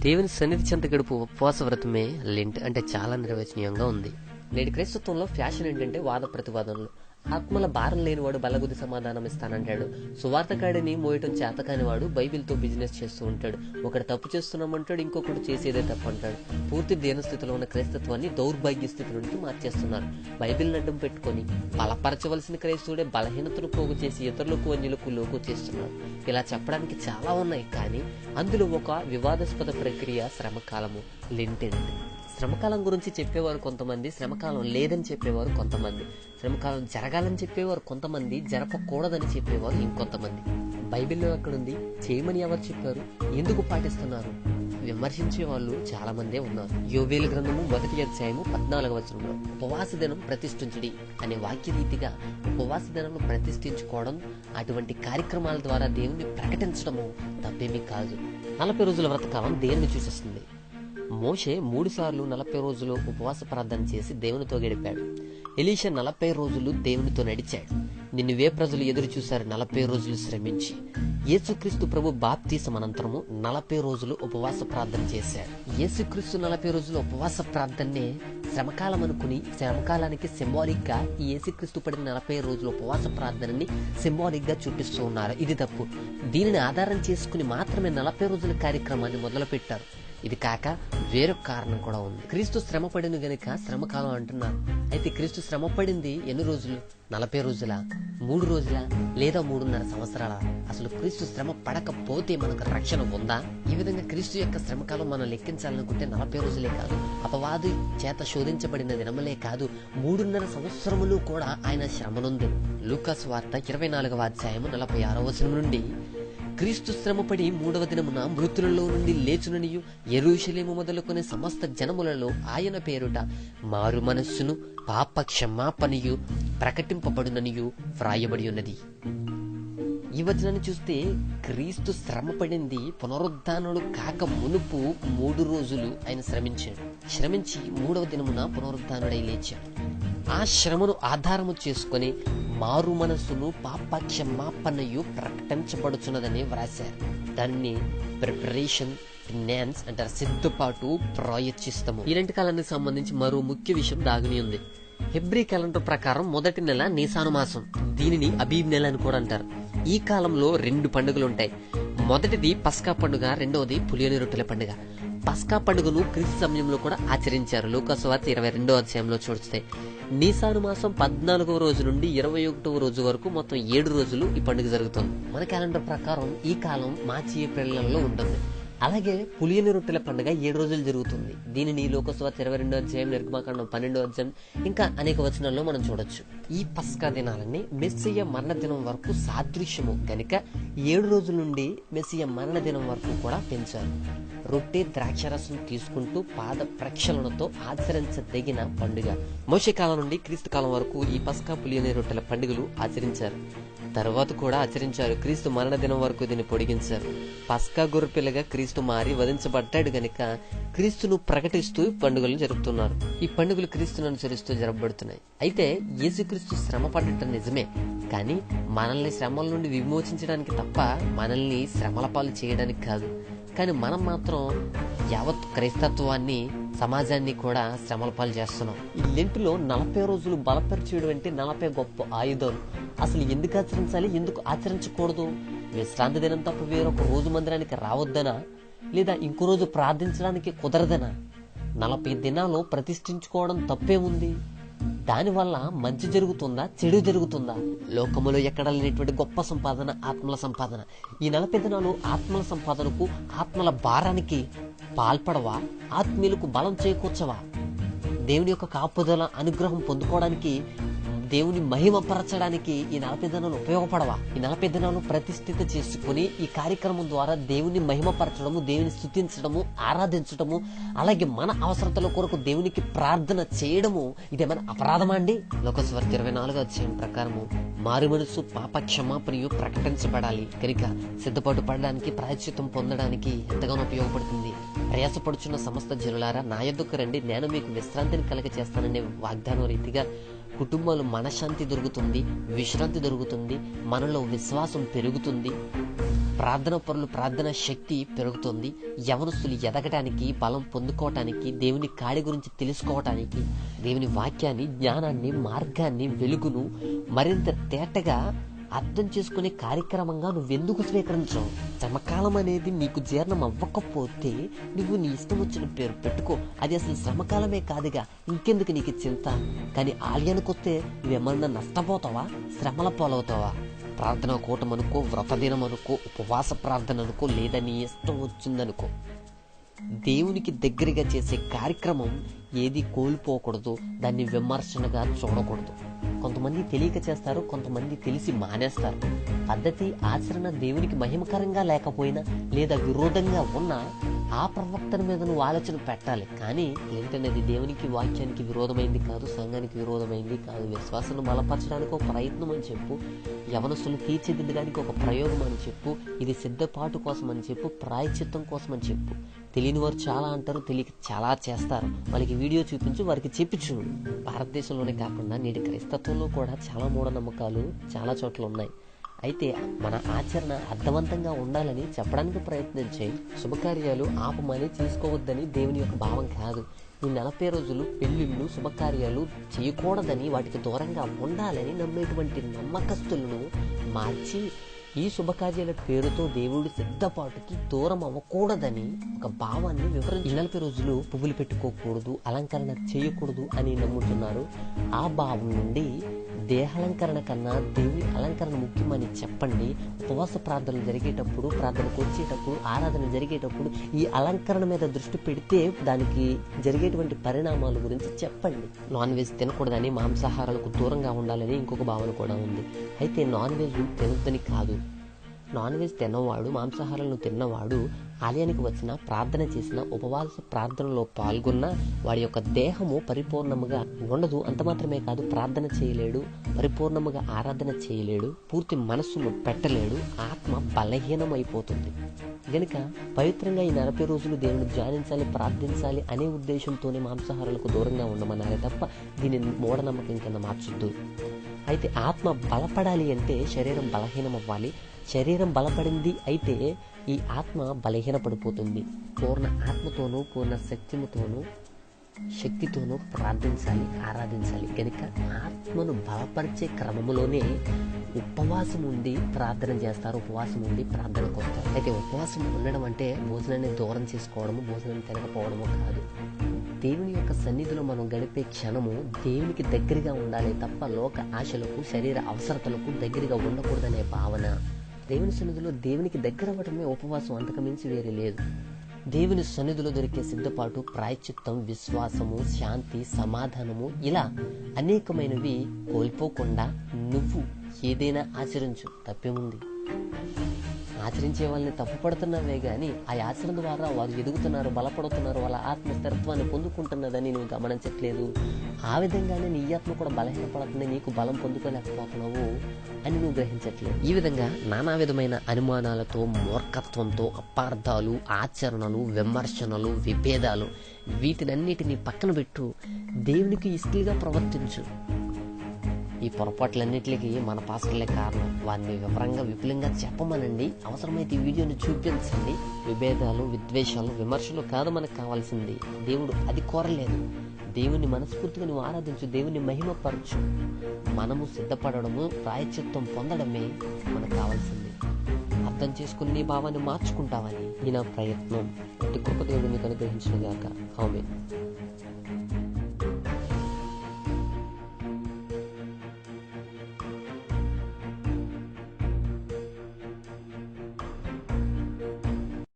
దేవుని సన్నిధి చెంత గడుపు ఉపవాస వ్రతమే లెంట్ అంటే చాలా నిర్వచనీయంగా ఉంది. నేటి క్రైస్తత్వంలో ఫ్యాషన్ ఏంటంటే వాద ప్రతివాదనలు. ఆత్మల భారం లేనివాడు బలగుది సమాధానం ఇస్తానంటాడు. సువార్తకాడిని మోయటం చేతకాని వాడు బైబిల్తో బిజినెస్ చేస్తూ ఉంటాడు. ఒకడు తప్పు చేస్తున్నామంటాడు, ఇంకొకడు చేసేదే తప్పు అంటాడు. పూర్తి దీనస్థితిలో ఉన్న క్రైస్తత్వాన్ని దౌర్భాగ్య స్థితి నుండి మార్చేస్తున్నారు. బైబిల్ అడ్డం పెట్టుకొని బలపరచవలసిన క్రైస్తవుడే బలహీనతను పోగు చేసి ఇతరులకు అన్యులకు లోకు చేస్తున్నాడు. ఇలా చెప్పడానికి చాలా ఉన్నాయి, కానీ అందులో ఒక వివాదాస్పద ప్రక్రియ శ్రమకాలము, లెంట్. శ్రమకాలం గురించి చెప్పేవారు కొంతమంది, శ్రమకాలం లేదని చెప్పేవారు కొంతమంది, శ్రమకాలం జరగాలని చెప్పేవారు కొంతమంది, జరపకూడదని చెప్పేవారు ఇంకొంతమంది. బైబిల్లో ఎక్కడుంది, చేయమని ఎవరు చెప్పారు, ఎందుకు పాటిస్తున్నారు విమర్శించే వాళ్ళు చాలా మందే ఉన్నారు. యోవేలు గ్రంథము 1వ అధ్యాయము 14వ వచనంలో ఉపవాస దినం ప్రతిష్ఠించుడి అనే వాక్య రీతిగా ఉపవాస దినం ప్రతిష్ఠించుకోవడం, అటువంటి కార్యక్రమాల ద్వారా దేవుణ్ణి ప్రకటించడము తప్పేమీ కాదు. 40 రోజుల వ్రతకాలం దేన్ని సూచిస్తుంది? మోషే 3 సార్లు 40 రోజులు ఉపవాస ప్రార్థన చేసి దేవునితో గడిపాడు. ఎలీషా 40 రోజులు దేవునితో నడిచాడు. నిన్నవే ప్రజలు ఎదురు చూశారు 40 రోజులు శ్రమించి. యేసుక్రీస్తు ప్రభు బాప్తీసం అనంతరము 40 రోజులు ఉపవాస ప్రార్థన చేశాడు. యేసుక్రీస్తు 40 రోజులు ఉపవాస ప్రార్థనే శ్రమకాలం అనుకుని, శ్రమకాలానికి సింబాలిక్ గా ఈ యేసుక్రీస్తు పడిన 40 రోజుల ఉపవాస ప్రార్థనని సింబాలిక్ గా చూపిస్తూ ఉన్నారు. ఇది తప్పు. దీనిని ఆధారం చేసుకుని మాత్రమే 40 రోజుల కార్యక్రమాన్ని మొదలు పెట్టారు. ఇది కాక వేరొక కారణం కూడా ఉంది. క్రీస్తు శ్రమ పడిన గనుక శ్రమకాలం అంటున్నారు. అయితే క్రీస్తు శ్రమ పడింది ఎన్ని రోజులు? 40 రోజుల, 3 రోజుల, లేదా 3.5 సంవత్సరాల? అసలు క్రీస్తు శ్రమ పడకపోతే మనకు రక్షణ ఉందా? ఈ విధంగా క్రీస్తు యొక్క శ్రమకాలం మనం లెక్కించాలనుకుంటే 40 రోజులే కాదు, అపవాది చేత శోధించబడిన దినములే కాదు, 3.5 సంవత్సరములు కూడా ఆయన శ్రమనుంది. లూకా సువార్త 24వ అధ్యాయము 46వ వచనం నుండి, క్రీస్తు శ్రమపడి 3వ దినమున మృతులలో నుండి లేచుననియు యెరూషలేము మొదలుకొని సమస్త జనములలో ఆయన పేరుట మారు మనస్సును పాప క్షమాపణయు ప్రకటింపబడుననియు వ్రాయబడి ఉన్నది. ఈ వచనాన్ని చూస్తే క్రీస్తు శ్రమ పడింది పునరుద్ధానుడు కాక మునుపు 3 రోజులు ఆయన శ్రమించి 3వ దినమున పునరుద్ధానుడై లేచాడు. ఆ శ్రమను ఆధారము చేసుకుని మారు మనస్సును పాప క్షమాపణయు ప్రకటించబడుచున్నదని వ్రాశారు. దాన్ని ప్రిపరేషన్, ఫినాన్స్ అంటారు, సిద్ధపాటు, ప్రాయశ్చిత్తము. ఇలాంటి కాలానికి సంబంధించి మరో ముఖ్య విషయం దాగుని ఉంది. హెబ్రీ క్యాలెండర్ ప్రకారం మొదటి నెల నీసాను మాసం, దీనిని అబీబ్ నెల అని కూడా అంటారు. ఈ కాలంలో 2 పండుగలు ఉంటాయి. మొదటిది పస్కా పండుగ, రెండవది పులియని రొట్టెల పండుగ. పస్కా పండుగను క్రీస్తు సమయంలో కూడా ఆచరించారు. లూకా సువార్త 22వ అధ్యాయంలో చూస్తే నీసాను మాసం 14వ రోజు నుండి 21వ రోజు వరకు మొత్తం 7 రోజులు ఈ పండుగ జరుగుతుంది. మన క్యాలెండర్ ప్రకారం ఈ కాలం మార్చి ఏప్రిల్లలో ఉంటుంది. అలాగే పులియని రొట్టెల పండుగ 7 రోజులు జరుగుతుంది. దీనిని లూకా సువార్త 22వ అధ్యాయం, నిర్గమకాండం 12వ అధ్యాయం, ఇంకా అనేక వచనాల్లో మనం చూడొచ్చు. ఈ పస్కా దినాలని మెస్సియ మరణ దినం వరకు సాదృశ్యము గనుక 7 రోజుల నుండి మెస్సియ మరణ దినం వరకు కూడా పెంచారు. రొట్టె, ద్రాక్షరసం తీసుకుంటూ పాద ప్రక్షాళనతో ఆచరించదగిన పండుగ. మోషే కాలం నుండి క్రీస్తు కాలం వరకు ఈ పస్కా, పులియని రొట్టెల పండుగలు ఆచరించారు. తర్వాత కూడా ఆచరించారు. క్రీస్తు మరణ దినం వరకు దీన్ని పొడిగించారు. పస్కా గొర్రెపిల్లగా క్రీస్తు మారి వధించబడ్డాడు గనుక క్రీస్తును ప్రకటిస్తూ పండుగలు జరుపుతున్నారు. ఈ పండుగలు క్రీస్తును అనుసరిస్తూ జరపబడుతున్నాయి. అయితే యేసుక్రీస్తు శ్రమ పడటం నిజమే, కానీ మనల్ని శ్రమల నుండి విమోచించడానికి తప్ప మనల్ని శ్రమల పాలు చేయడానికి కాదు. కానీ మనం మాత్రం యావత్ క్రైస్తత్వాన్ని, సమాజాన్ని కూడా శ్రమల పాలు చేస్తున్నాం. ఈ లెంటులో 40 రోజులు బలపరిచేయడం అంటే 40 గొప్ప ఆయుధాలు. అసలు ఎందుకు ఆచరించాలి, ఎందుకు ఆచరించకూడదు? విశ్రాంతి దినం తప్ప వేరొక రోజు మందిరానికి రావద్దనా, లేదా ఇంకో రోజు ప్రార్థించడానికి కుదరదనా? 40 దినాలు ప్రతిష్ఠించుకోవడం తప్పే ఉంది. దానివల్ల మంచి జరుగుతుందా, చెడు జరుగుతుందా? లోకములో ఎక్కడ లేనటువంటి గొప్ప సంపాదన ఆత్మల సంపాదన. ఈ 40 దినాలు ఆత్మల సంపాదనకు, ఆత్మల భారానికి పాల్పడవా? ఆత్మీయులకు బలం చేకూర్చవా? దేవుని యొక్క కాపుదల, అనుగ్రహం పొందుకోవడానికి, దేవుని మహిమపరచడానికి ఈ 40 దినాలు ఉపయోగపడవా? ఈ 40 దినాలు ప్రతిష్ఠిత చేసుకుని ఈ కార్యక్రమం ద్వారా దేవుని మహిమపరచడము, దేవుని స్తుతించడము, ఆరాధించడము, అలాగే మన అవసరతల కొరకు దేవునికి ప్రార్థన చేయడము ఇదేమైనా అపరాధమా అండి? లూకా సువార్త 24వ అధ్యాయం ప్రకారము మారు మనసు, పాప క్షమాపణయు ప్రకటించబడాలి కనుక సిద్ధపాటు పడడానికి, ప్రాయశ్చిత్తం పొందడానికి ఎంతగానో ఉపయోగపడుతుంది. ప్రయాసపడుచున్న సమస్త జనులారా నా యొద్దకు రండి, నేను మీకు విశ్రాంతిని కలగ చేస్తాననే వాగ్దానం రీతిగా కుటుంబాలు మనశ్శాంతి దొరుకుతుంది, విశ్రాంతి దొరుకుతుంది, మనలో విశ్వాసం పెరుగుతుంది. ప్రార్థన పరులు ప్రార్థన శక్తి పెరుగుతుంది. యవనస్తులు ఎదగటానికి, బలం పొందుకోవటానికి, దేవుని కాడి గురించి తెలుసుకోవటానికి, దేవుని వాక్యాన్ని, జ్ఞానాన్ని, మార్గాన్ని, వెలుగును మరింత తేటగా అర్థం చేసుకునే కార్యక్రమంగా నువ్వెందుకు స్వీకరించవు? శ్రమకాలం అనేది నీకు జీర్ణం అవ్వకపోతే నువ్వు నీ ఇష్టం వచ్చిన పేరు పెట్టుకో. అది అసలు శ్రమకాలమే కాదుగా, ఇంకెందుకు నీకు చింత? కానీ ఆలయానికి వస్తే నువ్వేమన్నా నష్టపోతావా? శ్రమల పాలవుతావా? ప్రార్థన కూటం అనుకో, వ్రతదినం అనుకో, ఉపవాస ప్రార్థన అనుకో, లేదా నీ ఇష్టం వచ్చిందనుకో, దేవునికి దగ్గరగా చేసే కార్యక్రమం ఏది కోల్పోకూడదు. దాన్ని విమర్శనగా చూడకూడదు. కొంతమంది తెలియక చేస్తారు, కొంతమంది తెలిసి మానేస్తారు. పద్ధతి, ఆచరణ దేవునికి మహిమకరంగా లేకపోయినా లేదా విరోధంగా ఉన్నా ఆ ప్రవక్తన మీద నువ్వు ఆలోచన పెట్టాలి. కానీ ఏంటనేది దేవునికి వాక్యానికి విరోధమైంది కాదు, సంఘానికి విరోధమైంది కాదు. విశ్వాసాన్ని బలపరచడానికి ఒక ప్రయత్నం అని చెప్పు, యవనస్తులు తీర్చిదిద్దడానికి ఒక ప్రయోగం అని చెప్పు, ఇది సిద్ధపాటు కోసం అని చెప్పు, ప్రాయశ్చిత్తం కోసం అని చెప్పు. తెలియని వారు చాలా అంటారు, తెలియక చాలా చేస్తారు. వాళ్ళకి వీడియో చూపించు, వారికి చెప్పించు. భారతదేశంలోనే కాకుండా నేటి క్రైస్తత్వంలో కూడా చాలా మూఢనమ్మకాలు చాలా చోట్ల ఉన్నాయి. అయితే మన ఆచరణ అర్థవంతంగా ఉండాలని చెప్పడానికి ప్రయత్నం చేయి. శుభకార్యాలు ఆపమని తీసుకోవద్దని దేవుని యొక్క భావం కాదు. ఈ 40 రోజులు పెళ్లిళ్ళు, శుభకార్యాలు చేయకూడదని, వాటికి దూరంగా ఉండాలని నమ్మేటువంటి నమ్మకస్తులను మార్చి ఈ శుభకార్యాల పేరుతో దేవుడి సిద్ధపాటుకి దూరం అవ్వకూడదని ఒక భావాన్ని వివరించి 40 రోజులు పువ్వులు పెట్టుకోకూడదు, అలంకరణ చేయకూడదు అని నమ్ముతున్నారు. ఆ భావం నుండి దేహాలంకరణ కన్నా దేవుని అలంకరణ ముఖ్యమని చెప్పండి. ఉపవాస ప్రార్థనలు జరిగేటప్పుడు, ప్రార్థనకు వచ్చేటప్పుడు, ఆరాధన జరిగేటప్పుడు ఈ అలంకరణ మీద దృష్టి పెడితే దానికి జరిగేటువంటి పరిణామాల గురించి చెప్పండి. నాన్ వెజ్ తినకూడదని, మాంసాహారాలకు దూరంగా ఉండాలని ఇంకొక భావన కూడా ఉంది. అయితే నాన్ వెజ్ తినొద్దని కాదు. నాన్ వెజ్ తిన్నవాడు, మాంసాహారాలను తిన్నవాడు ఆలయానికి వచ్చిన, ప్రార్థన చేసిన, ఉపవాస ప్రార్థనలో పాల్గొన్న వాడి యొక్క దేహము పరిపూర్ణముగా ఉండదు. అంత మాత్రమే కాదు, ప్రార్థన చేయలేడు, పరిపూర్ణముగా ఆరాధన చేయలేడు, పూర్తి మనస్సును పెట్టలేడు, ఆత్మ బలహీనమైపోతుంది. గనుక పవిత్రంగా ఈ 40 రోజులు దేవుని ధ్యానించాలి, ప్రార్థించాలి అనే ఉద్దేశంతోనే మాంసాహారాలకు దూరంగా ఉండమన్నారే తప్ప దీన్ని మూఢనమ్మకం కింద మార్చొద్దు. అయితే ఆత్మ బలపడాలి అంటే శరీరం బలహీనం అవ్వాలి. శరీరం బలపడింది అయితే ఈ ఆత్మ బలహీనపడిపోతుంది. పూర్ణ ఆత్మతోనూ, పూర్ణ శక్తితోనూ ప్రార్థించాలి, ఆరాధించాలి. కనుక ఆత్మను బలపరిచే క్రమంలోనే ఉపవాసం ఉండి ప్రార్థన చేస్తారు, ఉపవాసం ఉండి ప్రార్థనకు వస్తారు. అయితే ఉపవాసం ఉండడం అంటే భోజనాన్ని దూరం చేసుకోవడము, భోజనం తినకపోవడము కాదు. దేవుని యొక్క సన్నిధిలో మనం గడిపే క్షణము దేవునికి దగ్గరగా ఉండాలి తప్ప లోక ఆశలకు, శరీర అవసరతలకు దగ్గరగా ఉండకూడదనే భావన. దేవుని సన్నిధిలో దేవునికి దగ్గర అవ్వటమే ఉపవాసం, అంతకు మించి వేరే లేదు. దేవుని సన్నిధిలో దొరికే సిద్ధపాటు, ప్రాయశ్చిత్తం, విశ్వాసము, శాంతి, సమాధానము, ఇలా అనేకమైనవి కోల్పోకుండా నువ్వు ఏదైనా ఆచరించు, తప్పేముంది? ఆచరించే వాళ్ళని తప్పుపడుతున్నావే గాని ఆ ఆచరణ ద్వారా వారు ఎదుగుతున్నారు, బలపడుతున్నారు, వాళ్ళ ఆత్మ స్థిరత్వాన్ని పొందుకుంటున్నదని నువ్వు గమనించట్లేదు. ఆ విధంగానే నీ ఆత్మ కూడా బలహీనపడుతుంది, నీకు బలం పొందుకోలేకపోతున్నావు అని నువ్వు గ్రహించట్లేదు. ఈ విధంగా నానా విధమైన అనుమానాలతో, మూర్ఖత్వంతో, అపార్థాలు, ఆచరణలు, విమర్శనలు, విభేదాలు, వీటినన్నిటినీ పక్కన పెట్టు, దేవునికి ఇష్టలుగా ప్రవర్తించు. ఈ పొరపాట్లన్నిటికీ మన పాస్టర్లే కారణం. వారిని విపులంగా చెప్పమనండి. అవసరమైతే ఈ వీడియోని చూపించండి. విభేదాలు, విద్వేషాలు, విమర్శలు కాదు మనకు కావాల్సింది. దేవుడు అది కోరలేదు. దేవుని మనస్ఫూర్తిగా నువ్వు ఆరాధించు, దేవుని మహిమపరచు. మనము సిద్ధపడము, ప్రాయశ్చిత్తం పొందడమే మనకు కావాల్సింది. అర్థం చేసుకుని నీ భావాన్ని మార్చుకుంటావని ఈ నా ప్రయత్నం. అటు కృప దేవుడు మీకు అనుగ్రహించిన గాక. ఆమేన్.